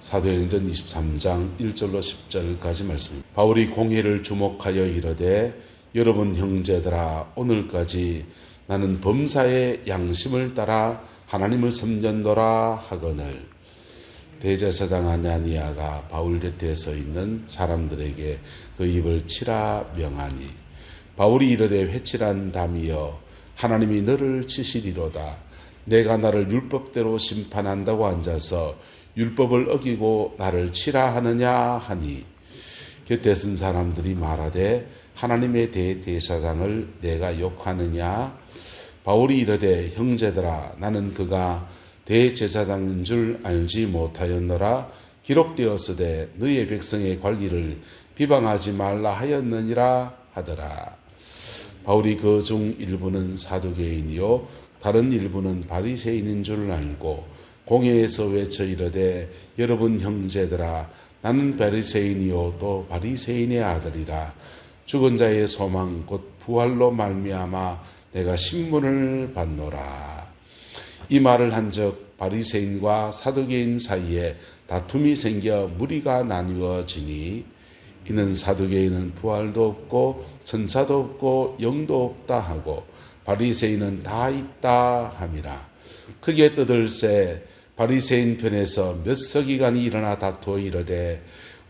사도행전 23장 1절로 10절까지 말씀입니다. 바울이 공회를 주목하여 이르되 여러분 형제들아 오늘까지 나는 범사의 양심을 따라 하나님을 섬겼노라 하거늘. 대제사장 아나니아가 바울 곁에 서 있는 사람들에게 그 입을 치라 명하니 바울이 이르되 회칠한 담이여 하나님이 너를 치시리로다. 내가 나를 율법대로 심판한다고 앉아서 율법을 어기고 나를 치라 하느냐 하니 곁에 쓴 사람들이 말하되 하나님의 대제사장을 내가 욕하느냐. 바울이 이르되 형제들아 나는 그가 대제사장인 줄 알지 못하였노라. 기록되었으되 너의 백성의 관리를 비방하지 말라 하였느니라 하더라. 바울이 그 중 일부는 사두개인이요 다른 일부는 바리새인인 줄 알고 공회에서 외쳐 이르되 여러분 형제들아 나는 바리새인이요 또 바리새인의 아들이라. 죽은 자의 소망 곧 부활로 말미암아 내가 신문을 받노라. 이 말을 한즉 바리새인과 사두개인 사이에 다툼이 생겨 무리가 나뉘어지니 이는 사두개인은 부활도 없고 천사도 없고 영도 없다 하고 바리새인은 다 있다 함이라. 크게 떠들새 바리새인 편에서 몇 서기관이 일어나 다투어 이르되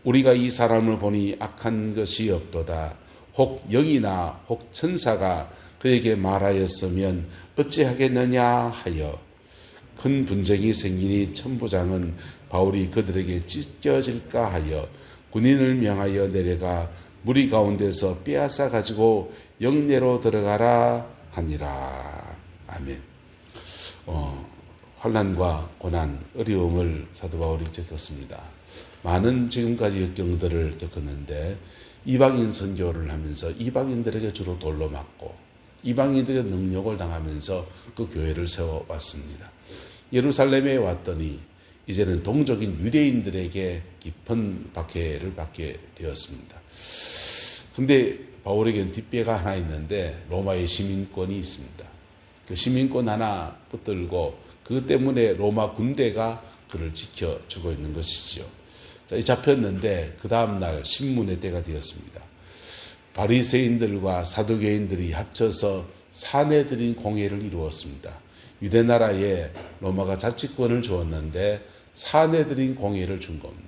우리가 이 사람을 보니 악한 것이 없도다. 혹 영이나 혹 천사가 그에게 말하였으면 어찌하겠느냐 하여 큰 분쟁이 생기니 천부장은 바울이 그들에게 찢겨질까 하여 군인을 명하여 내려가 무리 가운데서 빼앗아 가지고 영내로 들어가라 하니라. 아멘. 환난과 고난, 어려움을 사도 바울이 겪었습니다. 많은 지금까지 역경들을 겪었는데 이방인 선교를 하면서 이방인들에게 주로 돌로 맞고 이방인들의 능욕을 당하면서 그 교회를 세워왔습니다. 예루살렘에 왔더니 이제는 동족인 유대인들에게 깊은 박해를 받게 되었습니다. 근데 바울에게는 뒷배가 하나 있는데 로마의 시민권이 있습니다. 그 시민권 하나 붙들고 그 때문에 로마 군대가 그를 지켜주고 있는 것이지요. 자, 잡혔는데 그 다음날 신문의 때가 되었습니다. 바리새인들과 사두개인들이 합쳐서 사내들인 공회를 이루었습니다. 유대 나라에 로마가 자치권을 주었는데 사내들인 공회를 준 겁니다.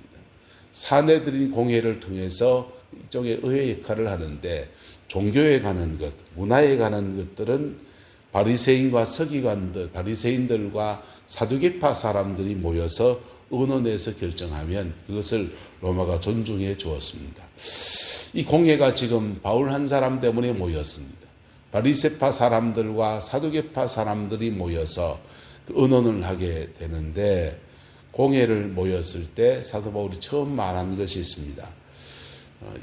사내들인 공회를 통해서 일종의 의회 역할을 하는데 종교에 관한 것, 문화에 관한 것들은 바리새인과 서기관들, 바리새인들과 사두개파 사람들이 모여서 의논해서 결정하면 그것을 로마가 존중해 주었습니다. 이 공회가 지금 바울 한 사람 때문에 모였습니다. 바리새파 사람들과 사두개파 사람들이 모여서 의논을 하게 되는데 공회를 모였을 때 사도 바울이 처음 말한 것이 있습니다.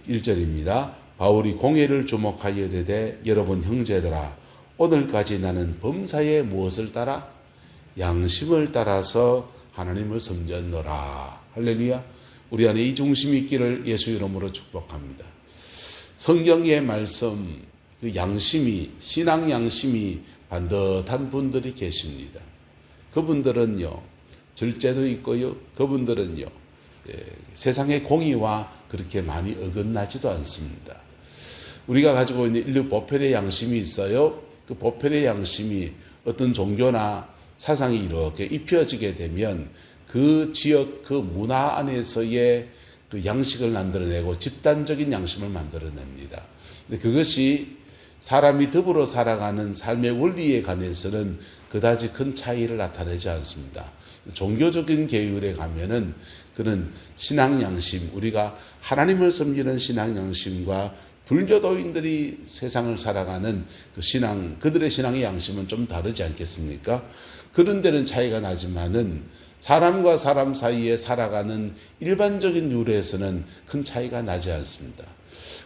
1절입니다. 바울이 공회를 주목하여 이르되 여러분 형제들아 오늘까지 나는 범사에 무엇을 따라? 양심을 따라서 하나님을 섬겼노라. 할렐루야. 우리 안에 이 중심이 있기를 예수 이름으로 축복합니다. 성경의 말씀, 그 양심이, 신앙 양심이 반듯한 분들이 계십니다. 그분들은요, 절제도 있고요, 그분들은요, 세상의 공의와 그렇게 많이 어긋나지도 않습니다. 우리가 가지고 있는 인류 보편의 양심이 있어요. 그 보편의 양심이 어떤 종교나 사상이 이렇게 입혀지게 되면 그 지역, 그 문화 안에서의 그 양식을 만들어내고 집단적인 양심을 만들어냅니다. 근데 그것이 사람이 더불어 살아가는 삶의 원리에 관해서는 그다지 큰 차이를 나타내지 않습니다. 종교적인 계율에 가면은 그는 신앙 양심, 우리가 하나님을 섬기는 신앙 양심과 불교도인들이 세상을 살아가는 그 신앙, 그들의 신앙의 양심은 좀 다르지 않겠습니까? 그런 데는 차이가 나지만은 사람과 사람 사이에 살아가는 일반적인 율에서는 큰 차이가 나지 않습니다.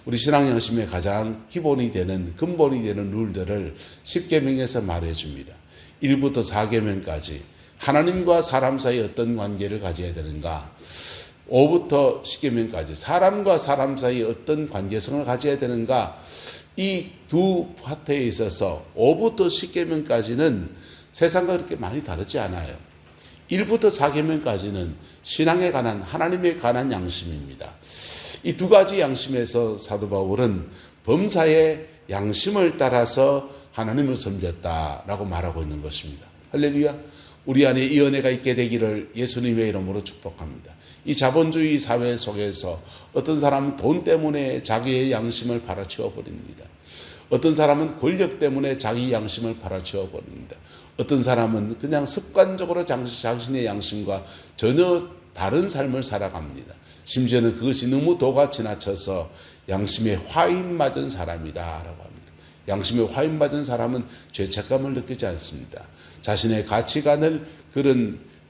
우리 신앙 양심의 가장 기본이 되는, 근본이 되는 룰들을 10계명에서 말해줍니다. 1부터 4계명까지 하나님과 사람 사이에 어떤 관계를 가져야 되는가, 5부터 10계명까지 사람과 사람 사이에 어떤 관계성을 가져야 되는가, 이 두 파트에 있어서 5부터 10계명까지는 세상과 그렇게 많이 다르지 않아요. 1부터 4계명까지는 신앙에 관한 하나님에 관한 양심입니다. 이 두 가지 양심에서 사도 바울은 범사의 양심을 따라서 하나님을 섬겼다라고 말하고 있는 것입니다. 할렐루야. 우리 안에 이 은혜가 있게 되기를 예수님의 이름으로 축복합니다. 이 자본주의 사회 속에서 어떤 사람은 돈 때문에 자기의 양심을 팔아치워 버립니다. 어떤 사람은 권력 때문에 자기 양심을 팔아치워 버립니다. 어떤 사람은 그냥 습관적으로 자신의 양심과 전혀 다른 삶을 살아갑니다. 심지어는 그것이 너무 도가 지나쳐서 양심에 화인 맞은 사람이다라고 합니다. 양심에 화인 맞은 사람은 죄책감을 느끼지 않습니다. 자신의 가치관을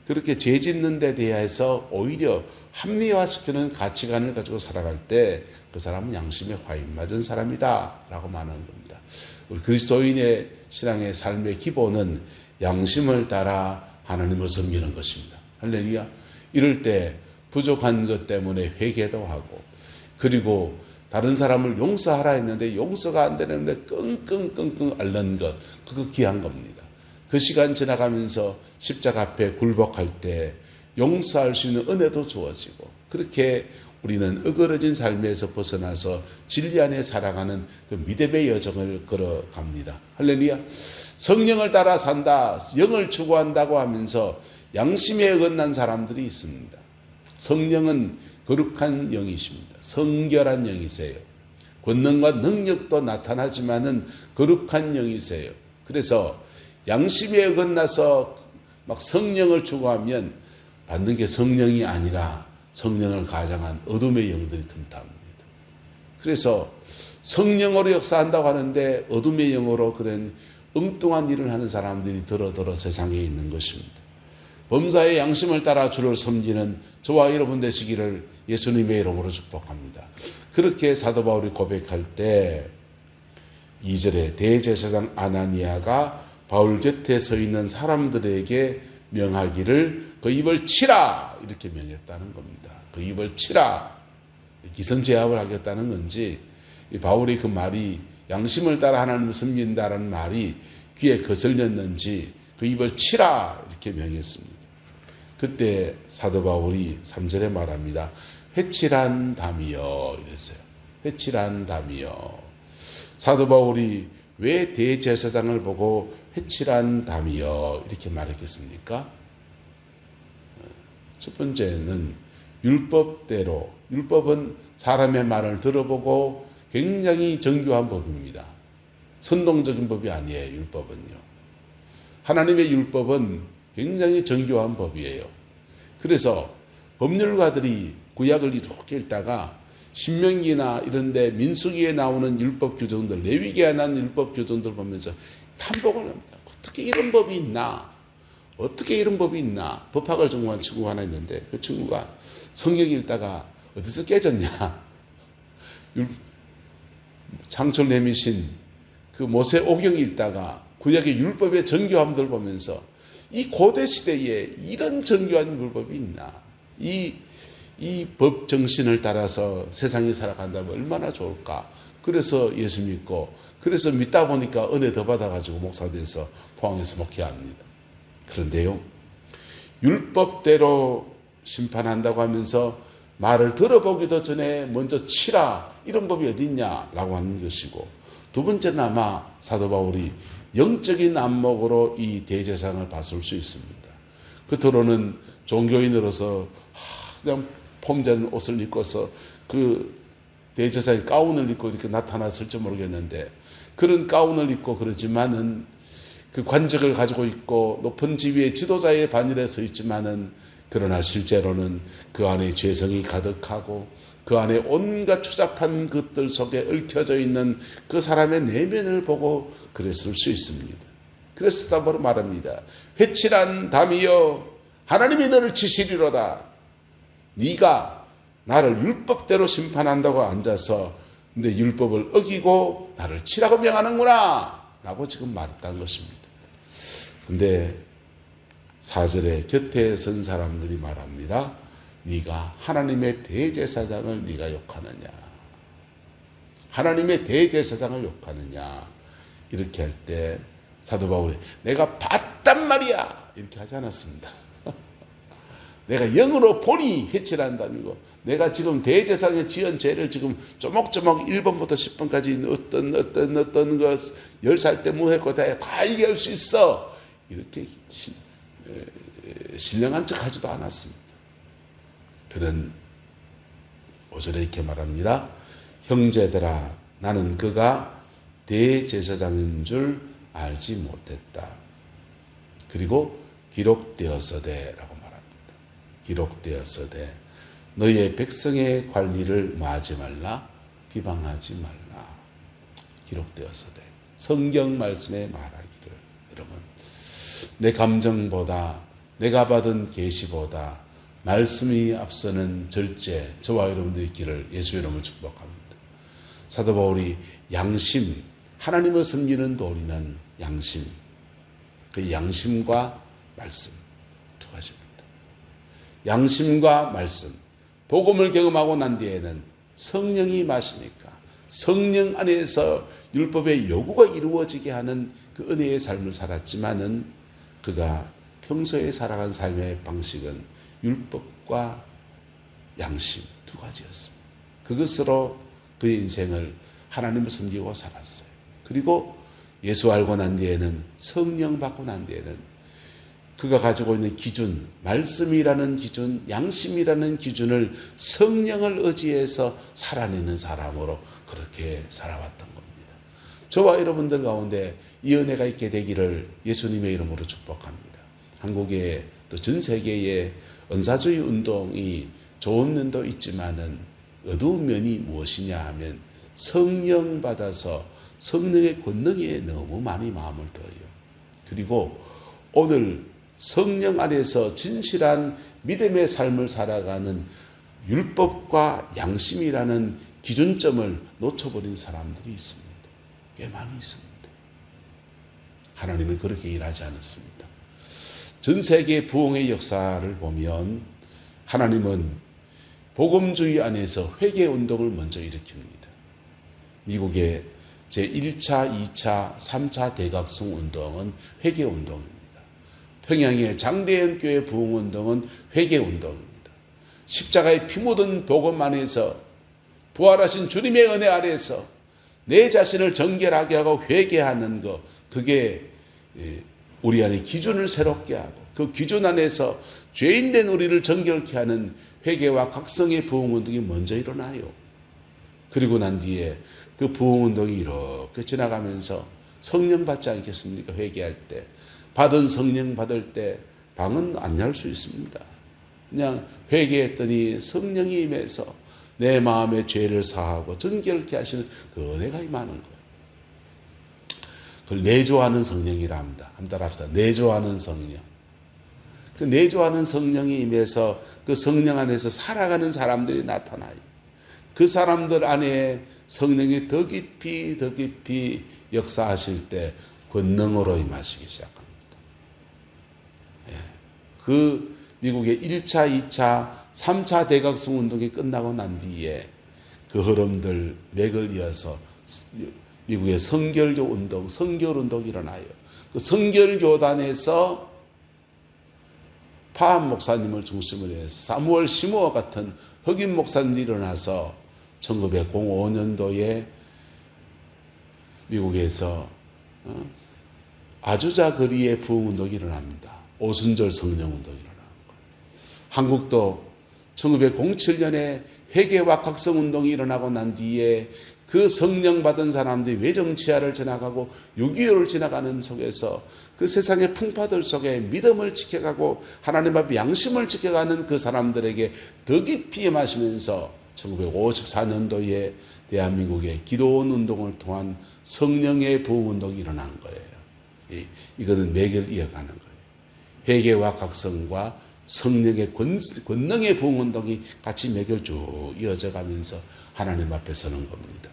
그렇게 죄짓는 데 대해서 오히려 합리화시키는 가치관을 가지고 살아갈 때 그 사람은 양심에 화인 맞은 사람이다라고 말하는 겁니다. 우리 그리스도인의 신앙의 삶의 기본은 양심을 따라 하나님을 섬기는 것입니다. 할렐루야. 이럴 때 부족한 것 때문에 회개도 하고, 그리고 다른 사람을 용서하라 했는데 용서가 안 되는데 끙끙끙끙 앓는 것, 그거 귀한 겁니다. 그 시간 지나가면서 십자가 앞에 굴복할 때 용서할 수 있는 은혜도 주어지고, 그렇게 우리는 어그러진 삶에서 벗어나서 진리 안에 살아가는 그 믿음의 여정을 걸어갑니다. 할렐루야. 성령을 따라 산다, 영을 추구한다고 하면서 양심에 어긋난 사람들이 있습니다. 성령은 거룩한 영이십니다. 성결한 영이세요. 권능과 능력도 나타나지만은 거룩한 영이세요. 그래서 양심에 어긋나서 막 성령을 추구하면 받는 게 성령이 아니라 성령을 가장한 어둠의 영들이 틈탑니다. 그래서 성령으로 역사한다고 하는데 어둠의 영으로 그런 엉뚱한 일을 하는 사람들이 더러 세상에 있는 것입니다. 범사의 양심을 따라 주를 섬기는 저와 여러분 되시기를 예수님의 이름으로 축복합니다. 그렇게 사도 바울이 고백할 때 2절에 대제사장 아나니아가 바울 곁에 서 있는 사람들에게 명하기를 그 입을 치라 이렇게 명했다는 겁니다. 그 입을 치라. 기선제압을 하겠다는 건지, 바울의 그 말이 양심을 따라 하나님을 섬긴다라는 말이 귀에 거슬렸는지 그 입을 치라 이렇게 명했습니다. 그때 사도 바울이 3절에 말합니다. 회칠한 담이여 이랬어요. 회칠한 담이여. 사도 바울이 왜 대제사장을 보고 회칠한 담이여 이렇게 말했겠습니까? 첫 번째는 율법대로, 율법은 사람의 말을 들어보고 굉장히 정교한 법입니다. 선동적인 법이 아니에요. 율법은요. 하나님의 율법은 굉장히 정교한 법이에요. 그래서 법률가들이 구약을 이렇게 읽다가 신명기나 이런 데 민수기에 나오는 율법 규정들, 레위기에 나오는 율법 규정들 보면서 탐복을 합니다. 어떻게 이런 법이 있나? 어떻게 이런 법이 있나? 법학을 전공한 친구가 하나 있는데 그 친구가 성경 읽다가 어디서 깨졌냐? 창철 내미신 그 모세 오경 읽다가 구약의 율법의 정교함들 보면서 이 고대 시대에 이런 정교한 율법이 있나? 이 법 정신을 따라서 세상에 살아간다면 얼마나 좋을까? 그래서 예수 믿고, 그래서 믿다 보니까 은혜 더 받아가지고 목사 돼서 포항에서 목회합니다. 그런데요, 율법대로 심판한다고 하면서 말을 들어보기도 전에 먼저 치라, 이런 법이 어디 있냐라고 하는 것이고, 두 번째는 아마 사도 바울이 영적인 안목으로 이 대제사장을 봤을 수 있습니다. 겉으로는 종교인으로서 그냥 폼된 옷을 입고서 그 대제사장이 가운을 입고 이렇게 나타났을지 모르겠는데, 그런 가운을 입고 그러지만은 그 관직을 가지고 있고 높은 지위의 지도자의 반열에 서 있지만은, 그러나 실제로는 그 안에 죄성이 가득하고 그 안에 온갖 추잡한 것들 속에 얽혀져 있는 그 사람의 내면을 보고 그랬을 수 있습니다. 그래서 답으로 말합니다. 회칠한 담이여, 하나님이 너를 치시리로다. 네가 나를 율법대로 심판한다고 앉아서 내 율법을 어기고 나를 치라고 명하는구나 라고 지금 말했다는 것입니다. 근데 4절에 곁에 선 사람들이 말합니다. 네가 하나님의 대제사장을 네가 욕하느냐? 하나님의 대제사장을 욕하느냐? 이렇게 할 때 사도 바울이 내가 봤단 말이야! 이렇게 하지 않았습니다. 내가 영으로 보니 해치란다는 내가 지금 대제사장에 지은 죄를 지금 조목조목 1번부터 10번까지 어떤 것 10살 때 뭐 했고 다 얘기할 수 있어. 이렇게 신령한 척 하지도 않았습니다. 그는 5절에 이렇게 말합니다. 형제들아, 나는 그가 대제사장인 줄 알지 못했다. 그리고 기록되었으되라고 말합니다. 기록되었으되 너희의 백성의 관리를 마하지 말라, 비방하지 말라. 기록되었으되 성경 말씀에 말하기를, 여러분, 내 감정보다 내가 받은 계시보다 말씀이 앞서는 절제, 저와 여러분들 있기를 예수의 이름으로 축복합니다. 사도 바울이 양심, 하나님을 섬기는 도리는 양심, 그 양심과 말씀 두 가지입니다. 양심과 말씀, 복음을 경험하고 난 뒤에는 성령이 마시니까 성령 안에서 율법의 요구가 이루어지게 하는 그 은혜의 삶을 살았지만은 그가 평소에 살아간 삶의 방식은 율법과 양심 두 가지였습니다. 그것으로 그의 인생을 하나님을 섬기고 살았어요. 그리고 예수 알고 난 뒤에는, 성령 받고 난 뒤에는 그가 가지고 있는 기준, 말씀이라는 기준, 양심이라는 기준을 성령을 의지해서 살아내는 사람으로 그렇게 살아왔던 겁니다. 저와 여러분들 가운데 이 은혜가 있게 되기를 예수님의 이름으로 축복합니다. 한국에 또 전 세계에 은사주의 운동이 좋은 면도 있지만은 어두운 면이 무엇이냐 하면 성령 받아서 성령의 권능에 너무 많이 마음을 둬요. 그리고 오늘 성령 안에서 진실한 믿음의 삶을 살아가는 율법과 양심이라는 기준점을 놓쳐버린 사람들이 있습니다. 꽤 많이 있습니다. 하나님은 그렇게 일하지 않았습니다. 전 세계 부흥의 역사를 보면 하나님은 복음주의 안에서 회개운동을 먼저 일으킵니다. 미국의 제1차, 2차, 3차 대각성 운동은 회개운동입니다. 평양의 장대현 교회 부흥운동은 회개운동입니다. 십자가에 피 묻은 복음 안에서 부활하신 주님의 은혜 아래에서 내 자신을 정결하게 하고 회개하는 것, 그게 우리 안에 기준을 새롭게 하고 그 기준 안에서 죄인된 우리를 정결케 하는 회개와 각성의 부흥운동이 먼저 일어나요. 그리고 난 뒤에 그 부흥운동이 이렇게 지나가면서 성령 받지 않겠습니까? 회개할 때. 받은 성령 받을 때 방은 안 열 수 있습니다. 그냥 회개했더니 성령이 임해서 내 마음의 죄를 사하고 정결케 하시는 그 은혜가 임하는 거예요. 그걸 내조하는 성령이라 합니다. 한번 합시다. 내조하는 성령. 그 내조하는 성령이 임해서 그 성령 안에서 살아가는 사람들이 나타나요. 그 사람들 안에 성령이 더 깊이 역사하실 때 권능으로 임하시기 시작합니다. 그 미국의 1차, 2차, 3차 대각성 운동이 끝나고 난 뒤에 그 흐름들 맥을 이어서 미국의 성결교 운동, 성결운동이 일어나요. 그 성결교단에서 파한 목사님을 중심으로 해서 사무엘 시모어 같은 흑인 목사님이 일어나서 1905년도에 미국에서 아주자 거리의 부흥운동이 일어납니다. 오순절 성령운동이 일어나는 거예요. 한국도 1907년에 회개와 각성운동이 일어나고 난 뒤에 그 성령 받은 사람들이 외정치하를 지나가고 6.25를 지나가는 속에서 그 세상의 풍파들 속에 믿음을 지켜가고 하나님 앞에 양심을 지켜가는 그 사람들에게 더 깊이 임하시면서 1954년도에 대한민국의 기도원 운동을 통한 성령의 부흥운동이 일어난 거예요. 이거는 맥을 이어가는 거예요. 회개와 각성과 성령의 권능의 부흥운동이 같이 맥을 쭉 이어져 가면서 하나님 앞에 서는 겁니다.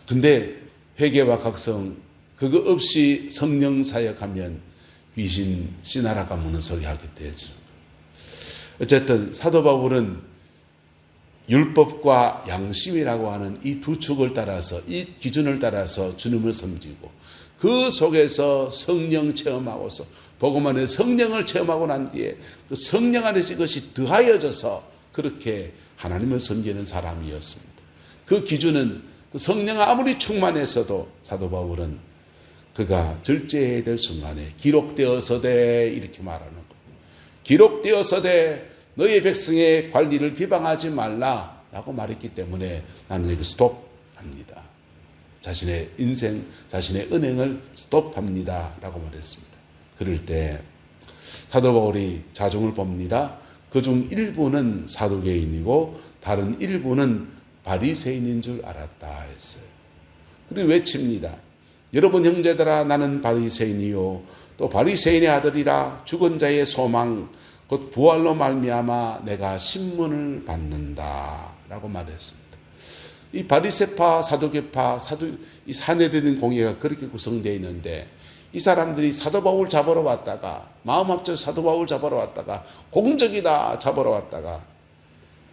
근데 회개와 각성 그거 없이 성령 사역하면 귀신 씨나라 가무는 소리 하게 되죠. 어쨌든 사도 바울은 율법과 양심이라고 하는 이 두 축을 따라서, 이 기준을 따라서 주님을 섬기고 그 속에서 성령 체험하고서 복음 안에 성령을 체험하고 난 뒤에 그 성령 안에서 이것이 더하여져서 그렇게 하나님을 섬기는 사람이었습니다. 그 기준은 그 성령 아무리 충만했어도 사도 바울은 그가 절제해야 될 순간에 기록되어서되 이렇게 말하는 것. 기록되어서되 너희 백성의 관리를 비방하지 말라라고 말했기 때문에 나는 여기 스톱합니다. 자신의 인생, 자신의 은행을 스톱합니다 라고 말했습니다. 그럴 때 사도 바울이 자중을 봅니다. 그중 일부는 사두개인이고 다른 일부는 바리새인인 줄 알았다 했어요. 그리고 외칩니다. 여러분 형제들아 나는 바리새인이요 또 바리새인의 아들이라 죽은 자의 소망 곧 부활로 말미암아 내가 신문을 받는다 라고 말했습니다. 이 바리새파, 사두개파, 이 사내들인 공예가 그렇게 구성되어 있는데 이 사람들이 사도 바울 잡으러 왔다가 마음 합쳐 사도 바울 잡으러 왔다가 공적이다 잡으러 왔다가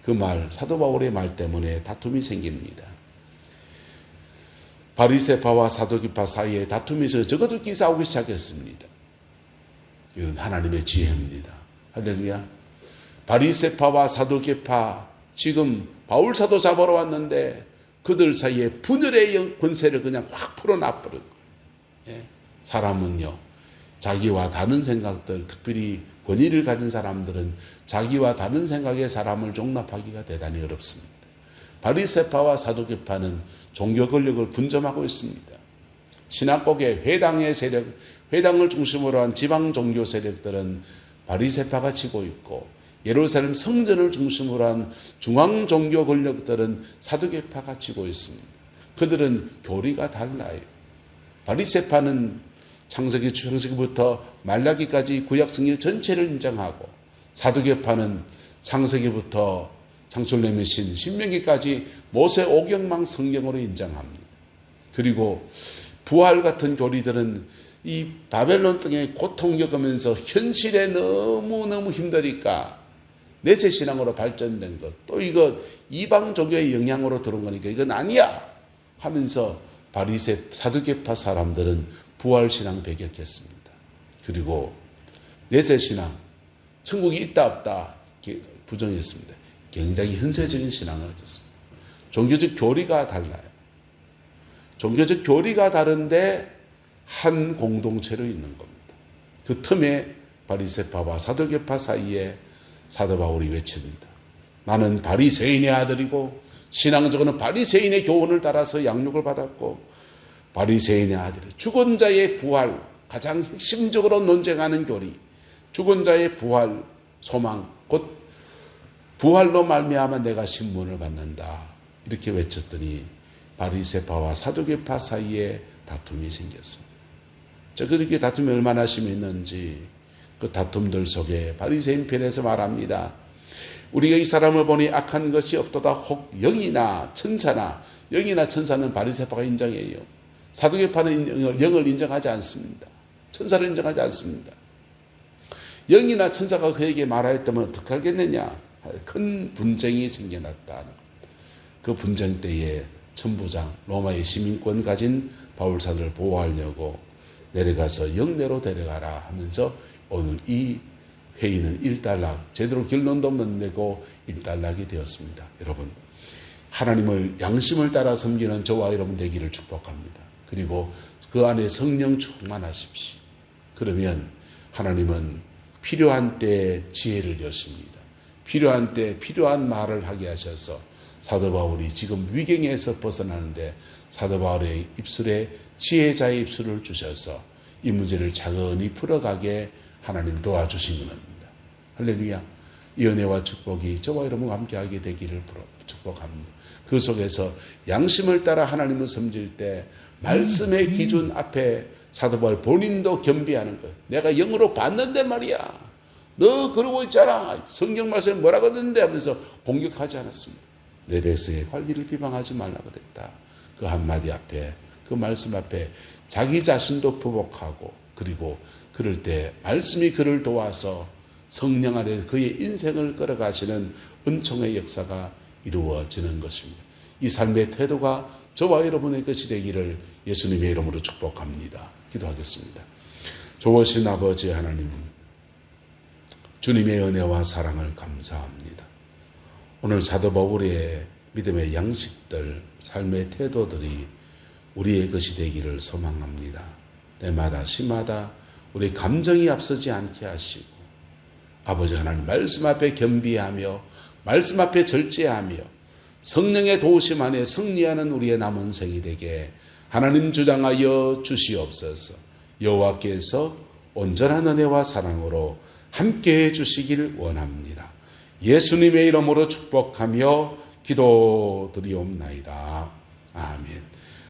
그 말, 사도 바울의 말 때문에 다툼이 생깁니다. 바리새파와 사두개파 사이에 다툼이 있어서 저것들끼리 싸우기 시작했습니다. 이건 하나님의 지혜입니다. 할렐루야. 바리새파와 사두개파 지금 바울 사도 잡으러 왔는데 그들 사이에 분열의 권세를 그냥 확 풀어놔버린 거예요. 사람은요, 자기와 다른 생각들, 특별히 권위를 가진 사람들은 자기와 다른 생각의 사람을 용납하기가 대단히 어렵습니다. 바리새파와 사두개파는 종교 권력을 분점하고 있습니다. 신학국의 회당의 세력, 회당을 중심으로 한 지방 종교 세력들은 바리새파가 치고 있고 예루살렘 성전을 중심으로 한 중앙 종교 권력들은 사두개파가 치고 있습니다. 그들은 교리가 달라요. 바리새파는 창세기부터 말라기까지 구약 성경 전체를 인정하고 사두개파는 창세기부터 창출님의 신명기까지 모세 오경망 성경으로 인정합니다. 그리고 부활 같은 교리들은 이 바벨론 땅에 고통 겪으면서 현실에 너무너무 힘드니까 내세신앙으로 발전된 것, 또 이거 이방 종교의 영향으로 들어온 거니까 이건 아니야 하면서 사두개파 사람들은 부활신앙 배격했습니다. 그리고 내세신앙, 천국이 있다 없다 부정했습니다. 굉장히 현세적인 신앙을 가졌습니다. 종교적 교리가 달라요. 종교적 교리가 다른데 한 공동체로 있는 겁니다. 그 틈에 바리새파와 사두개파 사이에 사도 바울이 외칩니다. 나는 바리새인의 아들이고 신앙적으로는 바리새인의 교훈을 따라서 양육을 받았고 바리새인의 아들, 죽은 자의 부활, 가장 핵심적으로 논쟁하는 교리, 죽은 자의 부활, 소망, 곧 부활로 말미암아 내가 신문을 받는다. 이렇게 외쳤더니 바리새파와 사두개파 사이에 다툼이 생겼습니다. 그렇게 다툼이 얼마나 심했는지 그 다툼들 속에 바리새인 편에서 말합니다. 우리가 이 사람을 보니 악한 것이 없도다. 혹 영이나 천사나, 영이나 천사는 바리새파가 인정해요. 사두개파는 영을 인정하지 않습니다. 천사를 인정하지 않습니다. 영이나 천사가 그에게 말하였다면 어떻게 하겠느냐? 큰 분쟁이 생겨났다는 것. 그 분쟁 때에 천부장, 로마의 시민권 가진 바울사들을 보호하려고 내려가서 영내로 데려가라 하면서 오늘 이 회의는 일단락, 제대로 결론도 못 내고 일단락이 되었습니다. 여러분, 하나님을 양심을 따라 섬기는 저와 여러분 되기를 축복합니다. 그리고 그 안에 성령 충만하십시오. 그러면 하나님은 필요한 때에 지혜를 여십니다. 필요한 때 필요한 말을 하게 하셔서 사도 바울이 지금 위경에서 벗어나는데 사도 바울의 입술에 지혜자의 입술을 주셔서 이 문제를 차근히 풀어가게 하나님 도와주신 겁니다. 할렐루야. 이 은혜와 축복이 저와 여러분과 함께하게 되기를 축복합니다. 그 속에서 양심을 따라 하나님을 섬길 때 말씀의 기준 앞에 사도 바울 본인도 겸비하는 거예요. 내가 영으로 봤는데 말이야. 너 그러고 있잖아. 성경 말씀에 뭐라고 했는데 하면서 공격하지 않았습니다. 내 백성의 관리를 비방하지 말라 그랬다. 그 한마디 앞에, 그 말씀 앞에 자기 자신도 부복하고, 그리고 그럴 때 말씀이 그를 도와서 성령 안에 그의 인생을 끌어가시는 은총의 역사가 이루어지는 것입니다. 이 삶의 태도가 저와 여러분의 것이 되기를 예수님의 이름으로 축복합니다. 기도하겠습니다. 좋으신 아버지 하나님, 주님의 은혜와 사랑을 감사합니다. 오늘 사도 바울의 믿음의 양식들, 삶의 태도들이 우리의 것이 되기를 소망합니다. 때마다 시마다 우리 감정이 앞서지 않게 하시고 아버지 하나님 말씀 앞에 겸비하며 말씀 앞에 절제하며 성령의 도우심 안에 승리하는 우리의 남은 생이 되게 하나님 주장하여 주시옵소서. 여호와께서 온전한 은혜와 사랑으로 함께해 주시길 원합니다. 예수님의 이름으로 축복하며 기도드리옵나이다. 아멘.